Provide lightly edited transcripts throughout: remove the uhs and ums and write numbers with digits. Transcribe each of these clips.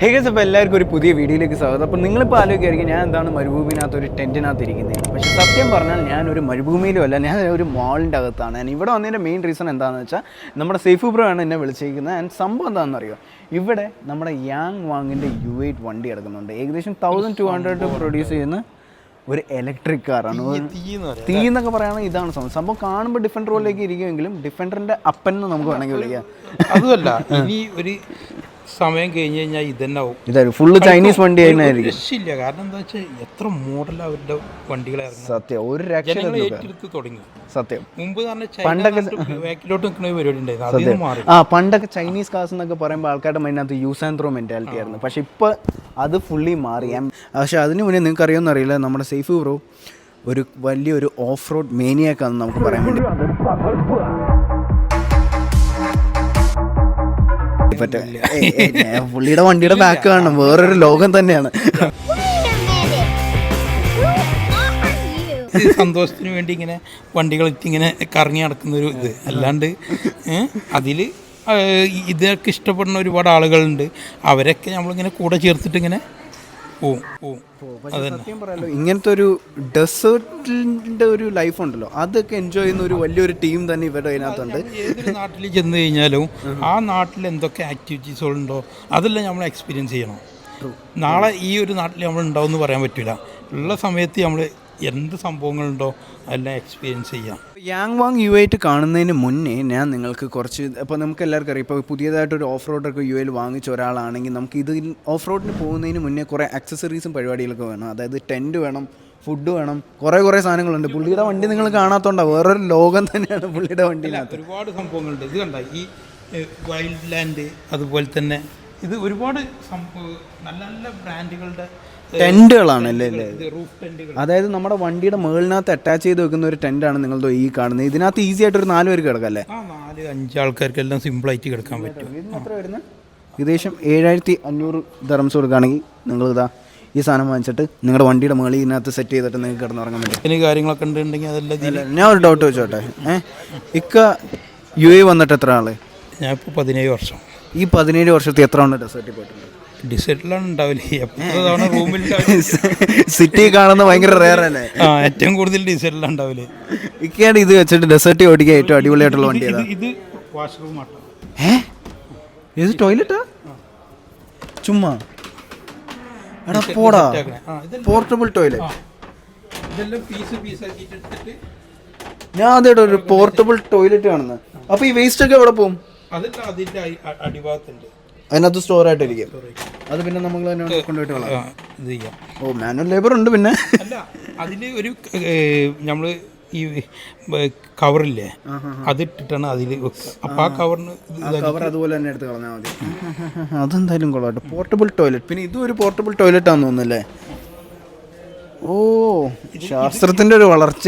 അപ്പോൾ എല്ലാവർക്കും ഒരു പുതിയ വീഡിയോയിലേക്ക് സ്വാഗതം. അപ്പോൾ നിങ്ങളിപ്പോൾ ആലോചിക്കുകയായിരിക്കും ഞാൻ എന്താണ് മരുഭൂമിനകത്ത് ഒരു ടെൻറ്റിനകത്ത് ഇരിക്കുന്നത്. പക്ഷേ സത്യം പറഞ്ഞാൽ ഞാനൊരു മരുഭൂമിയിലും അല്ല, ഞാൻ ഒരു മാളിൻ്റെ അകത്താണ്. ഞാൻ ഇവിടെ വന്നതിൻ്റെ മെയിൻ റീസൺ എന്താണെന്ന് വെച്ചാൽ നമ്മുടെ സേഫ് ബ്രോ ആണ് എന്നെ വിളിച്ചിരിക്കുന്നത്. ആൻഡ് സംഭവം എന്താണെന്ന് അറിയോ, ഇവിടെ നമ്മുടെ യാങ് വാങ്ങിൻ്റെ U8 വണ്ടി കിടക്കുന്നുണ്ട്. ഏകദേശം 1200 പ്രൊഡ്യൂസ് ചെയ്യുന്ന ഒരു ഇലക്ട്രിക് കാറാണ്. തീ എന്നൊക്കെ പറയുകയാണെങ്കിൽ ഇതാണ് സംഭവം. കാണുമ്പോൾ ഡിഫൻഡർ റോളിലേക്ക് ഇരിക്കുമെങ്കിലും ഡിഫൻഡറിൻ്റെ അപ്പൻ എന്ന് നമുക്ക് വേണമെങ്കിൽ വിളിക്കാം. അതുമല്ല, ഇനി ഒരു സമയം കഴിഞ്ഞ് കഴിഞ്ഞാൽ ഇതായിരിക്കും ഫുള്ള് ചൈനീസ് വണ്ടി ആയിരിക്കും. രക്ഷയില്ല. കാരണം എന്താ വെച്ചാൽ എത്ര മോഡലാണ് അവരുടെ വണ്ടികൾ സത്യം ഒരു ഏറ്റെടുത്ത് തുടങ്ങി. സത്യം മുമ്പ് പണ്ടൊക്കെ ബാക്കിലോട്ട് നിൽക്കുന്ന പരിപാടി ഉണ്ടായിരുന്നു. പണ്ടൊക്കെ ചൈനീസ് കാസ് എന്നൊക്കെ പറയുമ്പോൾ ആൾക്കാരുടെ മൈനകത്ത് യൂസ് ആൻഡ് ത്രോ മെന്റാലിറ്റി ആയിരുന്നു. പക്ഷെ ഇപ്പൊ അത് ഫുള്ളി മാറി. പക്ഷെ അതിന് മുന്നേ നിങ്ങൾക്ക് അറിയുമെന്ന് അറിയില്ല, നമ്മുടെ സേഫ് ബ്രോ ഒരു വലിയൊരു ഓഫ് റോഡ് മേനിയാക്കാന്ന് നമുക്ക് പറയാൻ വേണ്ടി പുള്ളിയുടെ വണ്ടിയുടെ ബാക്ക് കാണണം, വേറൊരു ലോകം തന്നെയാണ്. സന്തോഷത്തിന് വേണ്ടി ഇങ്ങനെ വണ്ടികൾ ഇങ്ങനെ കറങ്ങി നടക്കുന്ന ഒരു ഇത് അല്ലാണ്ട് അതിൽ ഇതൊക്കെ ഇഷ്ടപ്പെടുന്ന ഒരുപാട് ആളുകളുണ്ട്. അവരൊക്കെ നമ്മളിങ്ങനെ കൂടെ ചേർത്തിട്ട് ഇങ്ങനെ സത്യം പറയാലോ, ഇങ്ങനത്തെ ഒരു ഡെസേർട്ടിന്റെ ഒരു ലൈഫ് ഉണ്ടല്ലോ, അതൊക്കെ എൻജോയ് ചെയ്യുന്ന ഒരു വലിയൊരു ടീം തന്നെ ഇവരുടെ അതിനകത്തുണ്ട്. ഏതൊരു നാട്ടിൽ ചെന്ന് കഴിഞ്ഞാലും ആ നാട്ടിൽ എന്തൊക്കെ ആക്ടിവിറ്റീസുകളുണ്ടോ അതെല്ലാം നമ്മൾ എക്സ്പീരിയൻസ് ചെയ്യണം. നാളെ ഈ ഒരു നാട്ടിൽ നമ്മൾ ഉണ്ടാവും എന്ന് പറയാൻ പറ്റില്ല. ഉള്ള സമയത്ത് നമ്മൾ എന്ത് സംഭവങ്ങളുണ്ടോ അതെല്ലാം എക്സ്പീരിയൻസ് ചെയ്യാം. യാങ് വാങ് U8 കാണുന്നതിന് മുന്നേ ഞാൻ നിങ്ങൾക്ക് കുറച്ച്, ഇപ്പോൾ നമുക്ക് എല്ലാവർക്കും അറിയാം, ഇപ്പോൾ പുതിയതായിട്ടൊരു ഓഫ് റോഡൊക്കെ UAE വാങ്ങിച്ച ഒരാളാണെങ്കിൽ നമുക്ക് ഇത് ഓഫ് റോഡിന് പോകുന്നതിന് മുന്നേ കുറേ ആക്സസറീസും പരിപാടികളൊക്കെ വേണം. അതായത് ടെൻറ്റ് വേണം, ഫുഡ് വേണം, കുറേ സാധനങ്ങളുണ്ട്. പുള്ളിയുടെ വണ്ടി നിങ്ങൾ കാണാത്തോണ്ടാവും, വേറൊരു ലോകം തന്നെയാണ് പുള്ളിയുടെ വണ്ടിയിനകത്ത്. ഒരുപാട് സംഭവങ്ങളുണ്ട്. ഇത് കണ്ട ഈ വൈൽഡ് ലാൻഡ്, അതുപോലെ തന്നെ ഇത് ഒരുപാട് നല്ല നല്ല ബ്രാൻഡുകളുടെ ടെൻറ്റുകളാണല്ലേ. അതായത് നമ്മുടെ വണ്ടിയുടെ മുകളിനകത്ത് അറ്റാച്ച് ചെയ്ത് വെക്കുന്ന ഒരു ടെൻറ്റാണ് നിങ്ങൾ ഈ കാണുന്നത്. ഇതിനകത്ത് ഈസി ആയിട്ട് ഒരു 4 പേർക്ക് കിടക്കല്ലേ, 4-5 ആൾക്കാർക്കെല്ലാം സിമ്പിളായിട്ട് കിടക്കാൻ പറ്റും. എത്ര വരുന്നത്? ഏകദേശം 7500 ദിർഹംസ് കൊടുക്കുകയാണെങ്കിൽ നിങ്ങൾ ഇതാ ഈ സാധനം വാങ്ങിച്ചിട്ട് നിങ്ങളുടെ വണ്ടിയുടെ മുകളിൽ ഇതിനകത്ത് സെറ്റ് ചെയ്തിട്ട് നിങ്ങൾക്ക് കിടന്നുറങ്ങാൻ പറ്റും. പിന്നെ കാര്യങ്ങളൊക്കെ ഉണ്ടെങ്കിൽ അതെല്ലാം. ഞാൻ ഒരു ഡൗട്ട് വെച്ചോട്ടെ, ഇക്ക UAE വന്നിട്ട് എത്ര ആള്? ഞാൻ ഇപ്പോൾ 17 വർഷം. ഈ 17 വർഷത്തിൽ എത്ര തവണ ഡെസേർട്ടിൽ പോയിട്ടുണ്ട്? ഡിസൈഡിലാണ് ഉണ്ടാവില്ലേ, റൂമിൽ സിറ്റി കാണുന്ന ഭയങ്കര റെയർ അല്ലേ? ഏറ്റവും കൂടുതൽ ഡിസൈഡിലാണ് ഉണ്ടാവില്ലേ. ഇക്കയാണ് ഇത് വെച്ചിട്ട് ഡെസേർട്ട് ഓടിക്കാൻ ഏറ്റവും അടിപൊളിയായിട്ടുള്ള വണ്ടി. ഇത് വാഷ്റൂം ആട്ടോ. ഇത് ടോയ്ലറ്റാ? ചുമ്മാ എടാ പോടാ, പോർട്ടബിൾ ടോയ്ലറ്റ്. ഞാൻ അതേട്ടോ ഒരു പോർട്ടബിൾ ടോയ്ലറ്റ് കാണുന്നത്. അപ്പൊ ഈ വേസ്റ്റ് ഒക്കെ എവിടെ പോകും? അതിന്റെ അടിഭാഗത്തുണ്ട്, അതിനകത്ത് സ്റ്റോർ ആയിട്ടിരിക്കും. അത് പിന്നെ നമ്മൾ തന്നെ കൊണ്ടുപോയിട്ട് ചെയ്യാം. ഓ, മാനുവൽ ലേബർ ഉണ്ട്. പിന്നെ അല്ല, അതിൽ ഒരു നമ്മൾ ഈ കവറില്ലേ, അതിട്ടിട്ടാണ് അതിൽ വെക്കുക. അപ്പോൾ ആ കവറിന് കവർ അതുപോലെ തന്നെ എടുത്ത് കളഞ്ഞാൽ മതി. അതെന്തായാലും കൊള്ളാട്ടോ, പോർട്ടബിൾ ടോയ്ലറ്റ്. പിന്നെ ഇതും ഒരു പോർട്ടബിൾ ടോയ്ലറ്റ് ആണെന്ന് തോന്നുന്നല്ലേ? ഓ, ശാസ്ത്രത്തിന്റെ ഒരു വളർച്ച.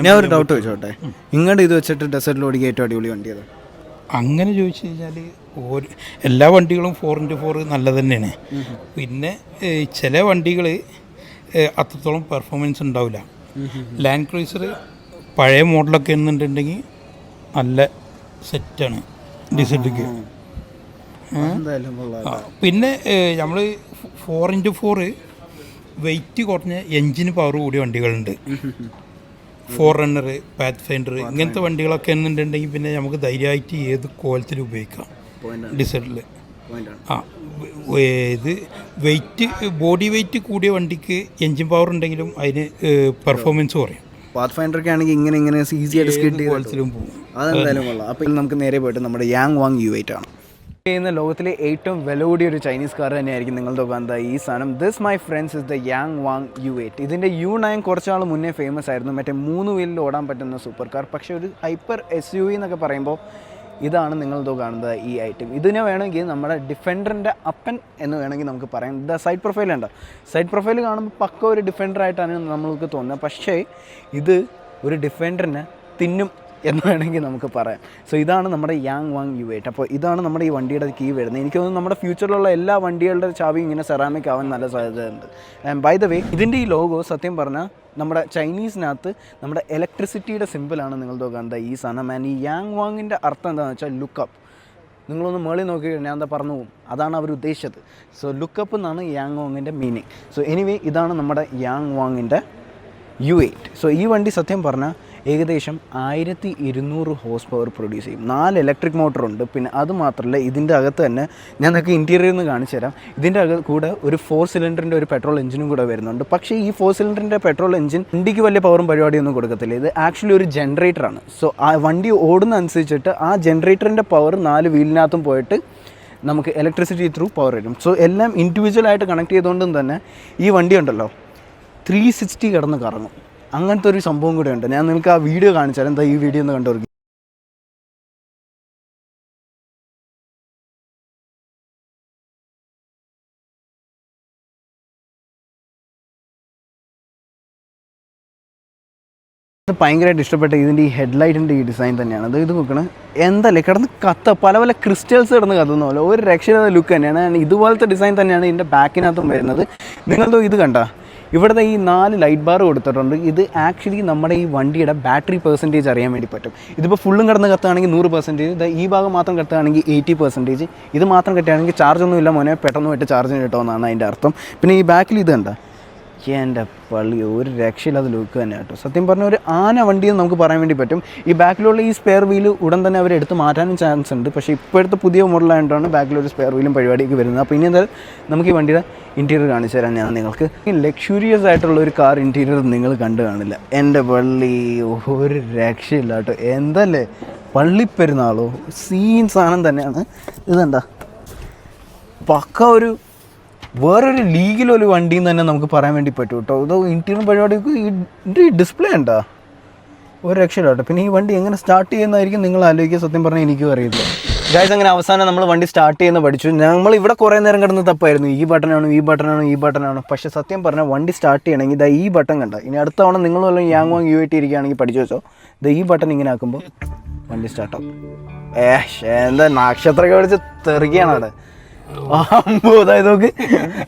ഞാൻ ഒരു ഡൗട്ട് വെച്ചോട്ടെ, ഇങ്ങോട്ട് ഇത് വെച്ചിട്ട് ഡെസേർട്ടിൽ ഓടിക്കാൻ ഏറ്റവും അടിപൊളി വണ്ടിയത് അങ്ങനെ ചോദിച്ചു കഴിഞ്ഞാൽ എല്ലാ വണ്ടികളും 4x4 നല്ലത് തന്നെയാണ്. പിന്നെ ചില വണ്ടികൾ അത്രത്തോളം പെർഫോമൻസ് ഉണ്ടാവില്ല. ലാൻഡ് ക്രൂസർ പഴയ മോഡലൊക്കെ എന്നുണ്ടെങ്കിൽ നല്ല സെറ്റാണ് ഡിസൈഡിക്ക്. പിന്നെ നമ്മൾ 4x4 വെയിറ്റ് കുറഞ്ഞ എൻജിന് പവർ കൂടിയ വണ്ടികളുണ്ട്. ഫോർറണ്ണർ, പാത്ത് ഫൈൻഡർ, ഇങ്ങനത്തെ വണ്ടികളൊക്കെ എന്നുണ്ടെങ്കിൽ പിന്നെ നമുക്ക് ധൈര്യമായിട്ട് ഏത് കോലത്തിൽ ഉപയോഗിക്കാം ഡിസൈഡിൽ. ഇത് വെയിറ്റ്, ബോഡി വെയിറ്റ് കൂടിയ വണ്ടിക്ക് എൻജിൻ പവർ ഉണ്ടെങ്കിലും അതിന് പെർഫോമൻസ് കുറയും. പാത്ത് ഫൈൻഡറൊക്കെ ആണെങ്കിൽ ഇങ്ങനെ ഈസി ആയിട്ട് സ്കിഡ് കോലത്തിലും പോകും. അതെന്തായാലും കൊള്ളാം. അപ്പോൾ നമുക്ക് നേരെ പോയിട്ട് നമ്മുടെ യാങ് വാങ് U8 ആണ് ചെയ്യുന്ന ലോകത്തിലെ ഏറ്റവും വില കൂടിയ ഒരു ചൈനീസ് കാർ തന്നെയായിരിക്കും നിങ്ങളുടെ കാണുന്ന ഈ സാധനം. This my friends is the Yang Wang U8. ഇതിൻ്റെ U9 കുറച്ചാൾ മുന്നേ ഫേമസ് ആയിരുന്നു, മറ്റേ 3 വീലിൽ ഓടാൻ പറ്റുന്ന സൂപ്പർ കാർ. പക്ഷേ ഒരു ഹൈപ്പർ SUV എന്നൊക്കെ പറയുമ്പോൾ ഇതാണ് നിങ്ങളിതോ കാണുന്നത് ഈ ഐറ്റം. ഇതിനെ വേണമെങ്കിൽ നമ്മുടെ ഡിഫൻഡറിൻ്റെ അപ്പൻ എന്ന് വേണമെങ്കിൽ നമുക്ക് പറയാം. ഇത് സൈഡ് പ്രൊഫൈൽ ഉണ്ടോ, സൈഡ് പ്രൊഫൈൽ കാണുമ്പോൾ പക്ക ഒരു ഡിഫൻഡറായിട്ടാണ് നമ്മൾക്ക് തോന്നുന്നത്. പക്ഷേ ഇത് ഒരു ഡിഫൻഡറിനെ തിന്നും എന്ന് വേണമെങ്കിൽ നമുക്ക് പറയാം. സോ ഇതാണ് നമ്മുടെ യാങ് വാങ് U8. അപ്പോൾ ഇതാണ് നമ്മുടെ ഈ വണ്ടിയുടെ കീ വരുന്നത്. എനിക്ക് തോന്നുന്നു നമ്മുടെ ഫ്യൂച്ചറിലുള്ള എല്ലാ വണ്ടികളുടെ ചാവി ഇങ്ങനെ സെറാമിക് ആവാൻ നല്ല സാധ്യതയുണ്ട്. ആൻഡ് ബൈ ദ വേ, ഇതിൻ്റെ ഈ ലോഗോ സത്യം പറഞ്ഞാൽ നമ്മുടെ ചൈനീസിനകത്ത് നമ്മുടെ ഇലക്ട്രിസിറ്റിയുടെ സിമ്പിളാണ് നിങ്ങൾ കാണുന്നത് ഈ സാധനം. ആൻഡ് ഈ യാങ് വാങ്ങിൻ്റെ അർത്ഥം എന്താണെന്ന് വെച്ചാൽ ലുക്കപ്പ്. നിങ്ങളൊന്ന് മേളിൽ നോക്കി ഞാൻ എന്താ പറഞ്ഞു പോകും. അതാണ് അവർ ഉദ്ദേശിച്ചത്. സോ ലുക്കപ്പ് എന്നാണ് യാങ് വാങ്ങിൻ്റെ മീനിങ്. സോ എനിവേ ഇതാണ് നമ്മുടെ യാങ് വാങ്ങിൻ്റെ U8. സോ ഈ വണ്ടി സത്യം പറഞ്ഞാൽ ഏകദേശം 1200 ഹോഴ്സ് പവർ പ്രൊഡ്യൂസ് ചെയ്യും. 4 ഇലക്ട്രിക് മോട്ടറുണ്ട്. പിന്നെ അത് മാത്രമല്ല ഇതിൻ്റെ അകത്ത് തന്നെ ഞാൻ നിങ്ങൾക്ക് ഇൻറ്റീരിയറിൽ നിന്ന് കാണിച്ചു തരാം. ഇതിൻ്റെ അകത്ത് കൂടെ ഒരു 4 സിലിണ്ടറിൻ്റെ ഒരു പെട്രോൾ എഞ്ചിനും കൂടെ വരുന്നുണ്ട്. പക്ഷേ ഈ 4 സിലിണ്ടറിൻ്റെ പെട്രോൾ എഞ്ചിൻ വണ്ടിക്ക് വലിയ പവറും പരിപാടിയൊന്നും കൊടുക്കത്തില്ല. ഇത് ആക്ച്വലി ഒരു ജനറേറ്ററാണ്. സോ ആ വണ്ടി ഓടുന്ന അനുസരിച്ചിട്ട് ആ ജനറേറ്ററിൻ്റെ പവർ 4 വീലിനകത്തും പോയിട്ട് നമുക്ക് ഇലക്ട്രിസിറ്റി ത്രൂ പവർ വരും. സോ എല്ലാം ഇൻഡിവിജ്വലായിട്ട് കണക്ട് ചെയ്തുകൊണ്ടും തന്നെ ഈ വണ്ടി ഉണ്ടല്ലോ 360 കിടന്ന് കറങ്ങും. അങ്ങനത്തെ ഒരു സംഭവം കൂടെ ഉണ്ട്. ഞാൻ നിങ്ങൾക്ക് ആ വീഡിയോ കാണിച്ചാൽ എന്താ ഈ വീഡിയോ ഒന്ന് കണ്ടുപിടിക്കും. ഭയങ്കരമായിട്ട് ഇഷ്ടപ്പെട്ട ഇതിൻ്റെ ഈ ഹെഡ്ലൈറ്റിൻ്റെ ഈ ഡിസൈൻ തന്നെയാണ്. ഇത് നോക്കണം എന്തല്ലേ കിടന്ന് പല പല ക്രിസ്റ്റൽസ് കിടന്ന് കത്തുന്ന പോലെ ഒരു രക്ഷയില്ലാത്ത ലുക്ക് തന്നെയാണ്. ഇതുപോലത്തെ ഡിസൈൻ തന്നെയാണ് ഇതിൻ്റെ ബാക്കിനകത്തും വരുന്നത്. നിങ്ങളതോ ഇത് കണ്ട ഇവിടുത്തെ ഈ 4 ലൈറ്റ് ബാർ കൊടുത്തിട്ടുണ്ട്. ഇത് ആക്ച്വലി നമ്മുടെ ഈ വണ്ടിയുടെ ബാറ്ററി പെർസെൻറ്റേജ് അറിയാൻ വേണ്ടി പറ്റും. ഇതിപ്പോൾ ഫുള്ളും കിടന്ന് കത്തുകയാണെങ്കിൽ 100%, ഈ ഭാഗം മാത്രം കത്തുകയാണെങ്കിൽ 80%, ഇത് മാത്രം കത്തുകയാണെങ്കിൽ ചാർജൊന്നും ഇല്ല മോനെ പെട്ടെന്ന് പോയിട്ട് ചാർജിന് കിട്ടുമെന്നാണ് അതിൻ്റെ അർത്ഥം. പിന്നെ ഈ ബാക്കിൽ ഇത് കണ്ട എൻ്റെ പള്ളി ഒരു രക്ഷയില്ലാതെ ലുക്ക് തന്നെ കേട്ടോ. സത്യം പറഞ്ഞാൽ ഒരു ആന വണ്ടിയെന്ന് നമുക്ക് പറയാൻ വേണ്ടി പറ്റും. ഈ ബാക്കിലുള്ള ഈ സ്പെയർ വീല് ഉടൻ തന്നെ അവർ എടുത്ത് മാറ്റാനും ചാൻസ് ഉണ്ട്. പക്ഷേ ഇപ്പോഴത്തെ പുതിയ മോഡലായിട്ടാണ് ബാക്കിലൊരു സ്പെയർ വീലും പരിപാടിയൊക്കെ വരുന്നത്. അപ്പോൾ ഇനി എന്തായാലും നമുക്ക് ഈ വണ്ടിയുടെ ഇൻറ്റീരിയർ കാണിച്ചു തരാൻ ഞാൻ നിങ്ങൾക്ക്. ലക്ഷൂരിയസ് ആയിട്ടുള്ള ഒരു കാർ ഇൻറ്റീരിയർ നിങ്ങൾ കണ്ടു കാണില്ല. എൻ്റെ പള്ളി ഒരു രക്ഷയില്ല കേട്ടോ. എന്തല്ലേ പള്ളിപ്പെരുന്നാളോ സീൻ സാധനം തന്നെയാണ്. ഇതെന്താ പക്ക ഒരു വേറൊരു ലീഗിലൊരു വണ്ടിന്ന് തന്നെ നമുക്ക് പറയാൻ വേണ്ടി പറ്റും കേട്ടോ. ഇത് ഇൻറ്റീരിയർ പരിപാടിക്ക് ഈ ഡിസ്പ്ലേ ഉണ്ടോ ഒരു രക്ഷയില്ല കേട്ടോ. പിന്നെ ഈ വണ്ടി എങ്ങനെ സ്റ്റാർട്ട് ചെയ്യുന്നതായിരിക്കും നിങ്ങൾ ആലോചിക്കുക. സത്യം പറഞ്ഞാൽ എനിക്കും അറിയില്ല ഗൈസ്. അങ്ങനെ അവസാനം നമ്മൾ വണ്ടി സ്റ്റാർട്ട് ചെയ്യുന്ന പഠിച്ചു. നമ്മൾ ഇവിടെ കുറേ നേരം കിടന്ന് തപ്പായിരുന്നു, ഈ ബട്ടണാണ്. പക്ഷേ സത്യം പറഞ്ഞാൽ വണ്ടി സ്റ്റാർട്ട് ചെയ്യണമെങ്കിൽ ഇതാ ഈ ബട്ടൺ കണ്ട. ഇനി അടുത്ത തവണ നിങ്ങൾ വല്ലതും യാങ് വാങ് U8 ഇരിക്കുകയാണെങ്കിൽ പഠിച്ചു വെച്ചോ. ഇത് ഈ ബട്ടൺ ഇങ്ങനെ ആക്കുമ്പോൾ വണ്ടി സ്റ്റാർട്ടാവും. എന്താ നക്ഷത്രമൊക്കെ വിളിച്ച് തെറിക്കുകയാണ് അവിടെ. അതായത് നോക്ക്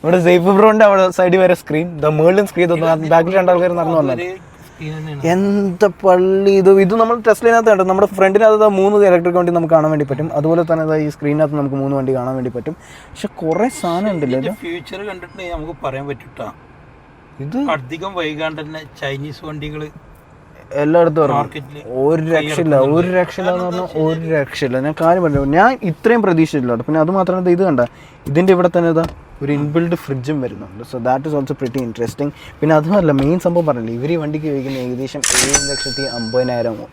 ഇവിടെ സേഫ് ബ്രോന്റെ അവിടെ സൈഡിൽ വരെ സ്ക്രീൻ, മേളിലും സ്ക്രീൻ തോന്നുന്നു. ബാക്കിൽ 2 ആൾക്കാർ നടന്നു വന്നാൽ എന്താ പള്ളി. ഇത് നമ്മൾ ടെസ്റ്റിനകത്ത് കണ്ടു. നമ്മുടെ ഫ്രണ്ടിനകത്ത് 3 ഇലക്ട്രിക് വണ്ടി നമുക്ക് കാണാൻ വേണ്ടി പറ്റും. അതുപോലെ തന്നെ ഈ സ്ക്രീനകത്ത് നമുക്ക് 3 വണ്ടി കാണാൻ വേണ്ടി പറ്റും. പക്ഷെ കുറെ സാധനം ഉണ്ടല്ലോ. ഫ്യൂച്ചർ കണ്ടിട്ടുണ്ടെങ്കിൽ നമുക്ക് പറയാൻ പറ്റൂട്ടാ. ഇത് അധികം വൈകാണ്ട് തന്നെ ചൈനീസ് വണ്ടികൾ എല്ലായിടത്തും ഒരു രക്ഷയില്ല എന്ന് പറഞ്ഞാൽ ഒരു രക്ഷയില്ല. ഞാൻ കാര്യം പറഞ്ഞു, ഞാൻ ഇത്രയും പ്രതീക്ഷിച്ചില്ല. പിന്നെ അത് മാത്രമല്ല ഇത് കണ്ട ഇതിൻ്റെ ഇവിടെ തന്നെ ഇതാ ഒരു ഇൻബിൽഡ് ഫ്രിഡ്ജും വരുന്നുണ്ട്. So that is also pretty interesting. പിന്നെ അതുമല്ല മെയിൻ സംഭവം പറഞ്ഞില്ല, ഇവർ ഈ വണ്ടിക്ക് ചോദിക്കുന്ന ഏകദേശം 7,50,000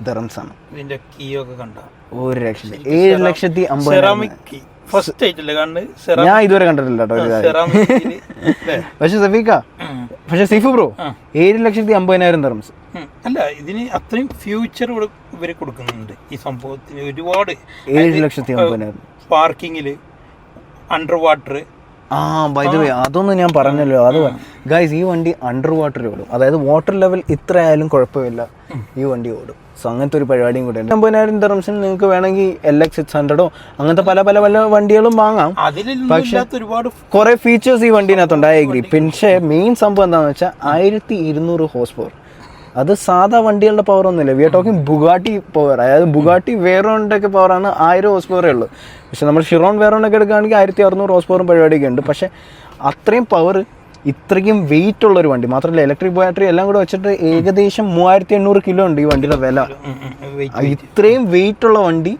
ദിറംസാണ്. ഇതിന്റെ കീ ഒക്കെ കണ്ട ഒരു രക്ഷയില്ല. 7,50,000 ഫസ്റ്റ് ആയിട്ടില്ല ഞാൻ ഇതുവരെ കണ്ടിട്ടില്ല കേട്ടോ. പക്ഷെ സൈഫ് ബ്രോ 7,50,000 ദിറംസ് അല്ല, ഇതിന് അത്രയും ഫ്യൂച്ചർ ഇവര് കൊടുക്കുന്നുണ്ട് ഈ സംഭവത്തിന്. ഒരുപാട് 7,50,000 പാർക്കിങ്ങില് under water. By the way അതൊന്നും ഞാൻ പറഞ്ഞല്ലോ. അത് ഗൈസ് ഈ വണ്ടി അണ്ടർ വാട്ടർ ഓടും. അതായത് വാട്ടർ ലെവൽ ഇത്ര ആയാലും കുഴപ്പമില്ല, ഈ വണ്ടി ഓടും. സോ അങ്ങനത്തെ ഒരു പരിപാടിയും കൂടെ ഉണ്ട്. 50,000 ദിറംസിന് നിങ്ങൾക്ക് വേണമെങ്കിൽ LX600 അങ്ങനത്തെ പല പല പല വണ്ടികളും വാങ്ങാം. പക്ഷെ ഒരുപാട് കുറെ ഫീച്ചേഴ്സ് ഈ വണ്ടിനകത്തുണ്ട്. I agree. പക്ഷേ മെയിൻ സംഭവം എന്താണെന്ന് വെച്ചാൽ 1200 ഹോഴ്സ് പവർ. അത് സാധാ വണ്ടികളുടെ പവർ ഒന്നുമില്ല. We are talking Bugatti power. അതായത് ബുഗാട്ടി വേറോണ്ടൊക്കെ പവറാണ് 1000 ഹോഴ്സ് പവറേ ഉള്ളൂ. പക്ഷെ നമ്മൾ ഷിറോൺ വേറോണ്ടൊക്കെ എടുക്കുകയാണെങ്കിൽ 1600 ഹോഴ്സ് പവറും പരിപാടിയൊക്കെ ഉണ്ട്. പക്ഷേ അത്രയും പവർ, ഇത്രയ്ക്കും വെയിറ്റ് ഉള്ളൊരു വണ്ടി മാത്രമല്ല ഇലക്ട്രിക് ബാറ്ററി എല്ലാം കൂടെ വെച്ചിട്ട് ഏകദേശം 3800 കിലോ ഉണ്ട് ഈ വണ്ടിയുടെ വില. ഇത്രയും വെയിറ്റ് ഉള്ള വണ്ടി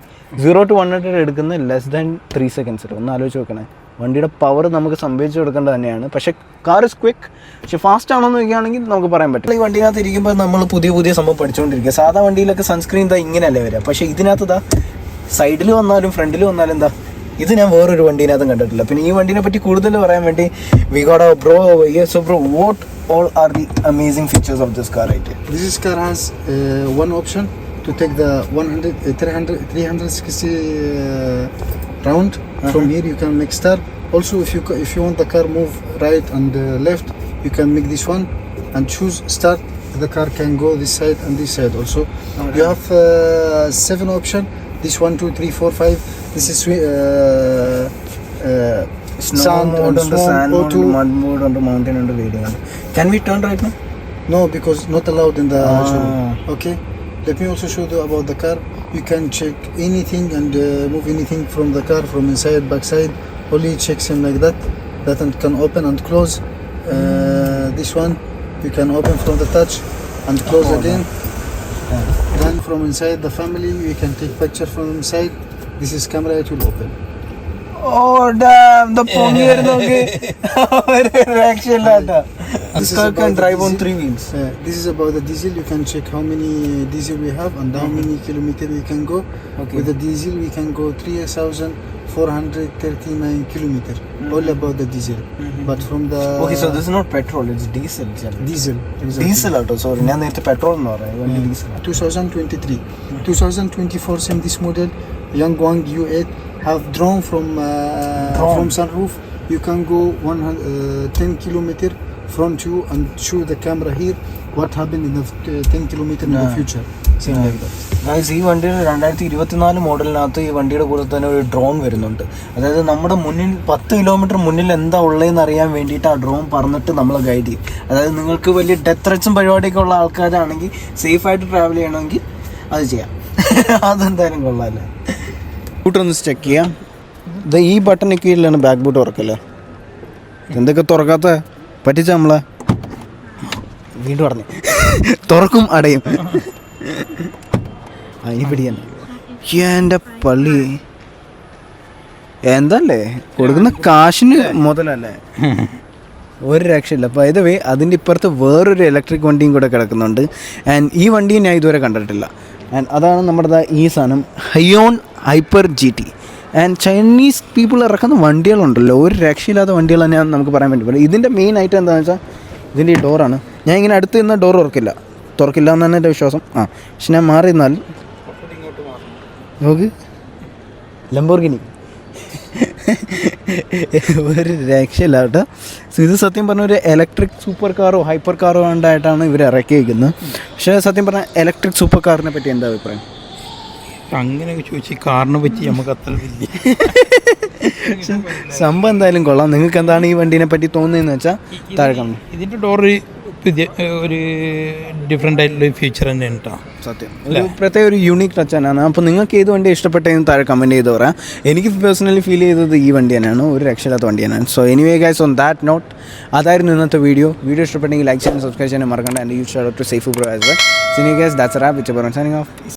0 to 100 എടുക്കുന്ന ലെസ് ദാൻ 3 seconds. ഒന്ന് ആലോചിച്ച് നോക്കണേ. വണ്ടിയുടെ പവർ നമുക്ക് സംഭവിച്ചു കൊടുക്കേണ്ടത് തന്നെയാണ്. പക്ഷേ കാർ ഇസ് ക്വിക്ക്. പക്ഷെ ഫാസ്റ്റ് ആണോ എന്ന് ചോദിക്കുകയാണെങ്കിൽ നമുക്ക് പറയാൻ പറ്റില്ല. ഈ വണ്ടിനകത്ത് ഇരിക്കുമ്പോൾ നമ്മൾ പുതിയ സംഭവം പഠിച്ചുകൊണ്ടിരിക്കുക. സാധാ വണ്ടിയിലൊക്കെ സൺസ്ക്രീൻ ഇതാ ഇങ്ങനെയല്ലേ വരിക. പക്ഷേ ഇതിനകത്ത് ഇതാ സൈഡിൽ വന്നാലും ഫ്രണ്ടിൽ വന്നാലും എന്താ ഇത് ഞാൻ വേറൊരു വണ്ടീനകത്തും കണ്ടിട്ടില്ല. പിന്നെ ഈ വണ്ടീനെ പറ്റി കൂടുതൽ പറയാൻ വേണ്ടി we got a bro over here. So bro, what all are the amazing features of this car right here? This car has one option to take the 360 round. From here you can make start. Also if you want the car move right and left, you can make this one and choose start. The car can go this side and this side also. You have 7 option. This 1 2 3 4 5. This is sand mode, mud mode, on the mountain, on the waiting. Can we turn right now? No, because not allowed in the showroom. Okay. let me also show you about the car. You can check anything and move anything from the car, from inside, backside. Only checks him like that. That one can open and close. This one you can open from the touch and close again. Then from inside the family, you can take picture from inside. This is camera, it will open. Oh damn, the pongier നോക്ക് ഒരു രക്ഷയില്ലാത്ത. This car can drive on 3 wheels. This is about the diesel. You can check how many diesel we have and how many kilometer we can go. Okay. With the diesel, we can go 3,439 kilometer. All about the diesel. But from the Okay, so this is not petrol, it's diesel. diesel, exactly. Diesel ആട്ടോ, sorry ഞാൻ നേരത്തെ petrol എന്ന് പറയാം, വണ്ടി diesel. 2023, 2024 same this model. Yangwang U8 have drone from sunroof. You can go 10 kilometer front you and show the camera here what happened in the 10 kilometer in the future. Same like that. Guys, ഈ വണ്ടിയുടെ 2024 മോഡലിനകത്ത് ഈ വണ്ടിയുടെ കൂടെ തന്നെ ഒരു drone വരുന്നുണ്ട്. അതായത് നമ്മുടെ മുന്നിൽ 10 കിലോമീറ്റർ മുന്നിൽ എന്താ ഉള്ളതെന്ന് അറിയാൻ വേണ്ടിയിട്ട് ആ ഡ്രോൺ പറഞ്ഞിട്ട് നമ്മളെ ഗൈഡ് ചെയ്യും. അതായത് നിങ്ങൾക്ക് വലിയ ഡെത്ത് ത്രെറ്റ്സും പരിപാടിയൊക്കെ ഉള്ള ആൾക്കാരാണെങ്കിൽ സേഫായിട്ട് ട്രാവൽ ചെയ്യണമെങ്കിൽ അത് ചെയ്യാം. അതെന്തായാലും കൊള്ളാമല്ലേ. ബൂട്ടൊന്ന് ചെക്ക് ചെയ്യാം. ഇത് ഈ ബട്ടൺ കീഴിലാണ് ബാക്ക് ബൂട്ട് തുറക്കല്ലേ. എന്തൊക്കെ തുറക്കാത്ത പറ്റിച്ച നമ്മളെ വീണ്ടും പറഞ്ഞു തുറക്കും അടയും. ഇവിടെയാണ് എൻ്റെ പള്ളി. എന്തല്ലേ കൊടുക്കുന്ന കാശിന് മുതലല്ലേ, ഒരു രക്ഷയില്ല. അപ്പോൾ ഇതവേ അതിൻ്റെ ഇപ്പുറത്ത് വേറൊരു ഇലക്ട്രിക് വണ്ടിയും കൂടെ കിടക്കുന്നുണ്ട്. ആൻഡ് ഈ വണ്ടിയും ഞാൻ ഇതുവരെ കണ്ടിട്ടില്ല. ആൻഡ് അതാണ് നമ്മുടെ ഈ സാധനം, Aion hyper GT. And Chinese people ഇറക്കുന്ന വണ്ടികളുണ്ടല്ലോ, ഒരു രക്ഷയില്ലാത്ത വണ്ടികൾ തന്നെയാണ് നമുക്ക് പറയാൻ പറ്റും. ഇതിൻ്റെ മെയിൻ ഐറ്റം എന്താണെന്ന് വെച്ചാൽ ഇതിൻ്റെ ഈ ഡോറാണ്. ഞാൻ ഇങ്ങനെ അടുത്ത് നിന്ന ഡോർ തുറക്കില്ല എന്നാണ് എൻ്റെ വിശ്വാസം. പക്ഷെ ഞാൻ മാറി നിന്നാൽ നോക്ക് ലംബോർഗിനി ഒരു രക്ഷയില്ല കേട്ടോ. ഇത് സത്യം പറഞ്ഞ ഒരു ഇലക്ട്രിക് സൂപ്പർ കാറോ ഹൈപ്പർ കാറോ ഉണ്ടായിട്ടാണ് ഇവർ ഇറക്കി വയ്ക്കുന്നത്. പക്ഷേ സത്യം പറഞ്ഞാൽ ഇലക്ട്രിക് സൂപ്പർ കാറിനെ പറ്റി എന്താ അഭിപ്രായം? അങ്ങനെയൊക്കെ ചോദിച്ചു കാറിനെ പറ്റി നമുക്ക് അത്ര വലിയ സംഭവം എന്തായാലും കൊള്ളാം. നിങ്ങൾക്ക് എന്താണ് ഈ വണ്ടീനെ പറ്റി തോന്നുന്നതെന്ന് വെച്ചാൽ താഴെ കാണും. ഇതിൻ്റെ ഡോറ് പുതിയ ഒരു ഡിഫറെൻ്റ് ആയിട്ടുള്ള ഫീച്ചർ തന്നെയാണ് കേട്ടോ. സത്യം ഒരു പ്രത്യേക ഒരു യൂണീക്ക് ടച്ച് തന്നെയാണ്. അപ്പോൾ നിങ്ങൾക്ക് ഏത് വണ്ടി ഇഷ്ടപ്പെട്ടതെന്ന് താഴെ കമൻറ്റ് ചെയ്ത് പറയാം. എനിക്ക് പേഴ്സണലി ഫീൽ ചെയ്തത് ഈ വണ്ടി തന്നെയാണ്, ഒരു രക്ഷയില്ലാത്ത വണ്ടി തന്നെയാണ്. So anyway guys, on that note അതായിരുന്നു ഇന്നത്തെ വീഡിയോ ഇഷ്ടപ്പെട്ടെങ്കിൽ ലൈക്ക് ചെയ്യാൻ സബ്സ്ക്രൈബ് ചെയ്യാൻ മറക്കണ്ട. And you should to safe bro as well. So anyway guys, that's a wrap. It's signing of.